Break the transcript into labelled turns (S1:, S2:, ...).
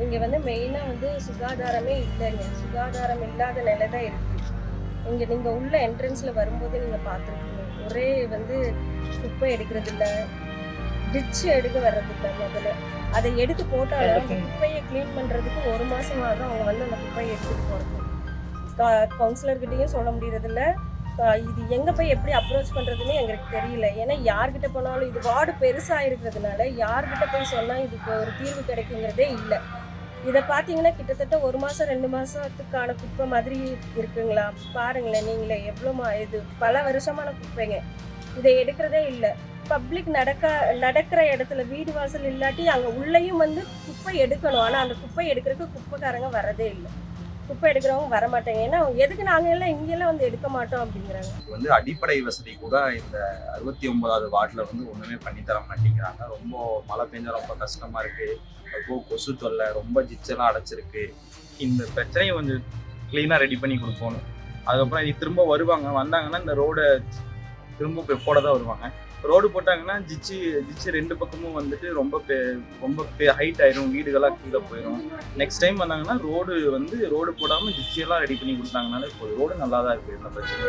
S1: இங்கே வந்து மெயினாக வந்து சுகாதாரமே இல்லைங்க. சுகாதாரம் இல்லாத நிலை தான் இருக்குது. இங்கே நீங்கள் உள்ள என்ட்ரன்ஸில் வரும்போது நீங்கள் பார்த்துருக்கீங்க. ஒரே வந்து குப்பை எடுக்கிறது இல்லை, டிச்சு எடுக்க வர்றதில்லை. முதல்ல அதை எடுத்து போட்டாலும் அந்த குப்பையை க்ளீன் பண்ணுறதுக்கு 1 மாதமாக தான் அவங்க வந்து அந்த குப்பையை எடுத்துகிட்டு போகிறது. கவுன்சிலர்கிட்டையும் சொல்ல முடியறதில்ல. இது எங்கே போய் எப்படி அப்ரோச் பண்ணுறதுன்னு எங்களுக்கு தெரியல. ஏன்னா யார்கிட்ட போனாலும் இது வார்டு பெருசாக இருக்கிறதுனால யார்கிட்ட போய் சொன்னால் இதுக்கு ஒரு தீர்வு கிடைக்குங்கிறதே இல்லை. இதை பார்த்தீங்கன்னா கிட்டத்தட்ட 1 மாதம் 2 மாதத்துக்கான குப்பை மாதிரி இருக்குங்களா? பாருங்களேன் நீங்களே எவ்வளோ இது பல வருஷமான குப்பைங்க. இதை எடுக்கிறதே இல்லை. பப்ளிக் நடக்கிற இடத்துல வீடு வாசல் இல்லாட்டி அங்கே உள்ளேயும் வந்து குப்பை எடுக்கணும். ஆனால் அந்த குப்பை எடுக்கிறதுக்கு குப்பைக்காரங்க வரதே இல்லை. குப்பை எடுக்கிறவங்க வரமாட்டாங்க. ஏன்னா எதுக்கு நாங்கள் எல்லாம் இங்கெல்லாம் வந்து எடுக்க மாட்டோம் அப்படிங்கிறாங்க.
S2: வந்து அடிப்படை வசதி கூட இந்த 69வது வார்டில் வந்து ஒன்றுமே பண்ணித்தர மாட்டேங்கிறாங்க. ரொம்ப மழை பெஞ்சா ரொம்ப கஷ்டமாக இருக்குது. ரொம்ப கொசு தொல்லை, ரொம்ப ஜிச்செல்லாம் அடைச்சிருக்கு. இந்த பிரச்சனையை கொஞ்சம் க்ளீனாக ரெடி பண்ணி கொடுக்கணும். அதுக்கப்புறம் இது திரும்ப வந்தாங்கன்னா இந்த ரோடை திரும்ப போட தான் வருவாங்க. ரோடு போட்டாங்கன்னா ஜிச்சு 2 பக்கமும் வந்துட்டு ரொம்ப ஹைட் ஆயிரும், வீடுகளாக கீழே போயிடும். நெக்ஸ்ட் டைம் வந்தாங்கன்னா ரோடு போடாமல் ஜிச்சியெல்லாம் ரெடி பண்ணி கொடுத்தாங்கனாலே ரோடு நல்லா தான் இருக்குது. இந்த பிரச்சனை